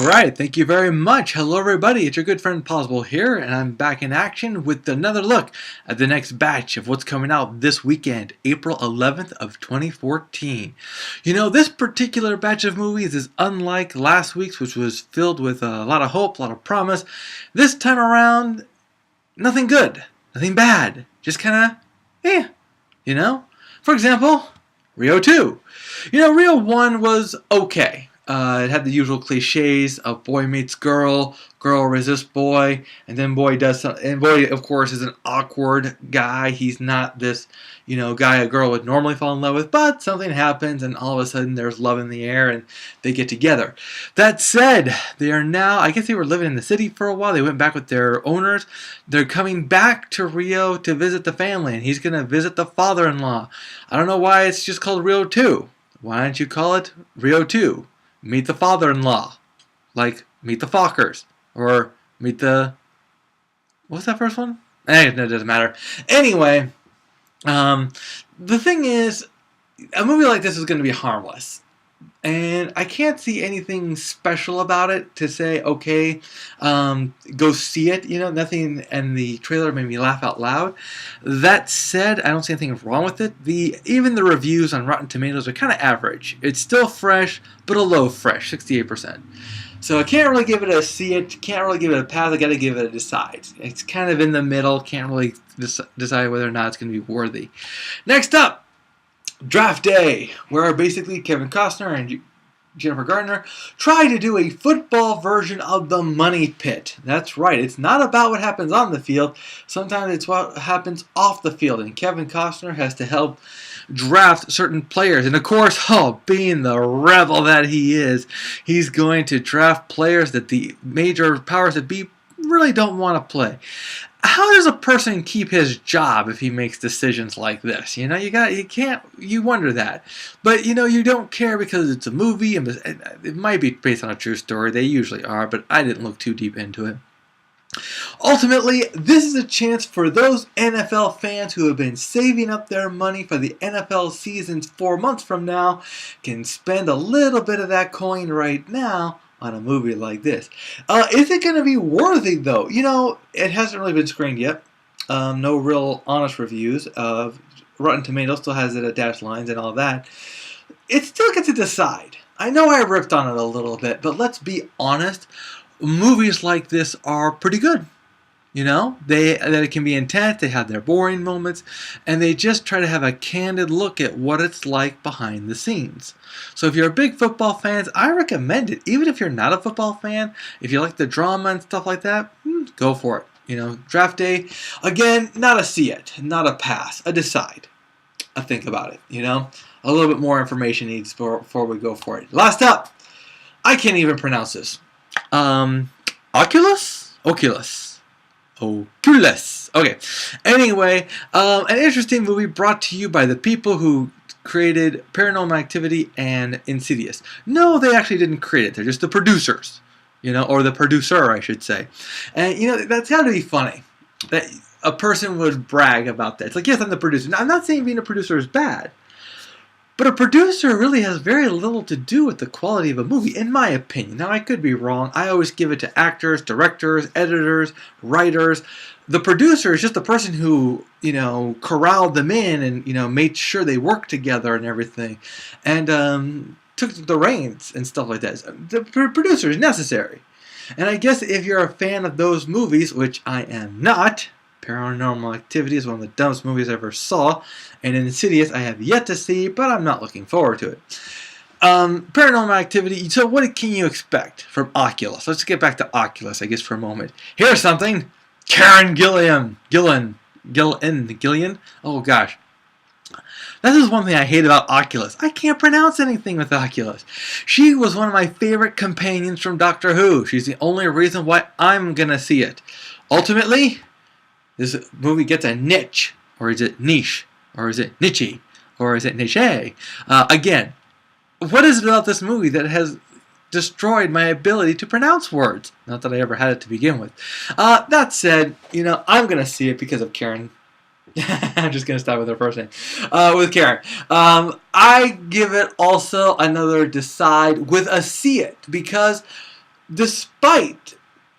Alright, thank you very much. Hello everybody, it's your good friend Pozzible here, and I'm back in action with another look at the next batch of what's coming out this weekend, April 11th of 2014. You know, this particular batch of movies is unlike last week's, which was filled with a lot of hope, a lot of promise. This time around, nothing good, nothing bad, just kinda, you know? For example, Rio 2. You know, Rio 1 was okay. It had the usual cliches of boy meets girl, girl resists boy, and then boy does something. And boy, of course, is an awkward guy. He's not this, guy a girl would normally fall in love with, but something happens, and all of a sudden there's love in the air, and they get together. That said, they are now, I guess they were living in the city for a while. They went back with their owners. They're coming back to Rio to visit the family, and he's going to visit the father-in-law. I don't know why it's just called Rio 2. Why don't you call it Rio 2? Meet the father-in-law, like Meet the Fockers, or Meet the, what was that first one? It doesn't matter. Anyway, the thing is, a movie like this is going to be harmless, and I can't see anything special about it to say, okay, go see it. Nothing in the trailer made me laugh out loud. That said, I don't see anything wrong with it. Even the reviews on Rotten Tomatoes are kind of average. It's still fresh, but a low fresh, 68%. So I can't really give it a see it, can't really give it a pass, I gotta give it a decide. It's kind of in the middle, can't really decide whether or not it's going to be worthy. Next up, Draft Day, where basically Kevin Costner and Jennifer Garner try to do a football version of the Money Pit. That's right, it's not about what happens on the field, sometimes it's what happens off the field, and Kevin Costner has to help draft certain players. And of course, being the rebel that he is, he's going to draft players that the major powers that be really don't want to play. How does a person keep his job if he makes decisions like this? You wonder that. But you don't care because it's a movie, and it might be based on a true story. They usually are, but I didn't look too deep into it. Ultimately, this is a chance for those NFL fans who have been saving up their money for the NFL seasons 4 months from now, can spend a little bit of that coin right now on a movie like this. Is it going to be worthy, though? It hasn't really been screened yet. No real honest reviews. Rotten Tomatoes still has it at dash lines and all that. It still gets to decide. I know I ripped on it a little bit, but let's be honest. Movies like this are pretty good. They can be intense, they have their boring moments, and they just try to have a candid look at what it's like behind the scenes. So if you're a big football fan, I recommend it. Even if you're not a football fan, if you like the drama and stuff like that, go for it. Draft Day, again, not a see it, not a pass, a decide, a think about it. A little bit more information needs before we go for it. Last up, I can't even pronounce this. Oculus. Okay. Anyway, an interesting movie brought to you by the people who created Paranormal Activity and Insidious. No, they actually didn't create it. They're just the producers, or the producer, I should say. And, that's got to be funny that a person would brag about that. It's like, yes, I'm the producer. Now, I'm not saying being a producer is bad. But a producer really has very little to do with the quality of a movie, in my opinion. Now, I could be wrong. I always give it to actors, directors, editors, writers. The producer is just the person who, corralled them in and, made sure they worked together and everything. And took the reins and stuff like that. The producer is necessary. And I guess if you're a fan of those movies, which I am not, Paranormal Activity is one of the dumbest movies I ever saw, and Insidious I have yet to see, but I'm not looking forward to it. Paranormal Activity, so what can you expect from Oculus? Let's get back to Oculus, I guess, for a moment. Here's something. Karen Gillan. Oh, gosh. This is one thing I hate about Oculus. I can't pronounce anything with Oculus. She was one of my favorite companions from Doctor Who. She's the only reason why I'm going to see it. Ultimately, this movie gets a niche, or is it niche, or is it niche, or is it niche? Again, what is it about this movie that has destroyed my ability to pronounce words? Not that I ever had it to begin with. That said, I'm going to see it because of Karen. I'm just going to start with her first name. With Karen. I give it also another decide with a see it, because despite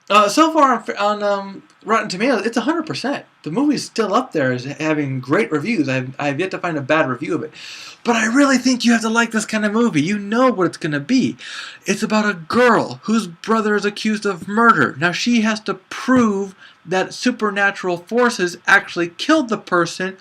so far on Rotten Tomatoes, it's 100%. The movie's still up there as having great reviews. I've yet to find a bad review of it. But I really think you have to like this kind of movie. You know what it's going to be. It's about a girl whose brother is accused of murder. Now she has to prove that supernatural forces actually killed the person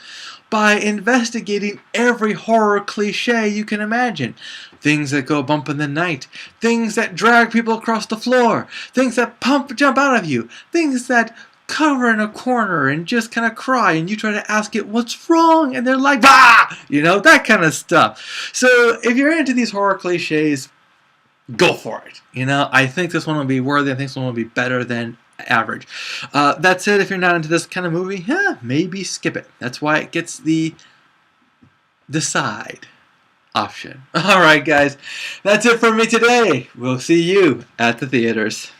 by investigating every horror cliche you can imagine. Things that go bump in the night. Things that drag people across the floor. Things that jump out of you. Things that cover in a corner and just kind of cry, and you try to ask it what's wrong, and they're like, bah! You know, that kind of stuff. So if you're into these horror cliches, go for it. You know, I think this one will be worthy. I think this one will be better than average. That said, if you're not into this kind of movie, maybe skip it. That's why it gets the decide option. Alright guys, that's it for me today. We'll see you at the theaters.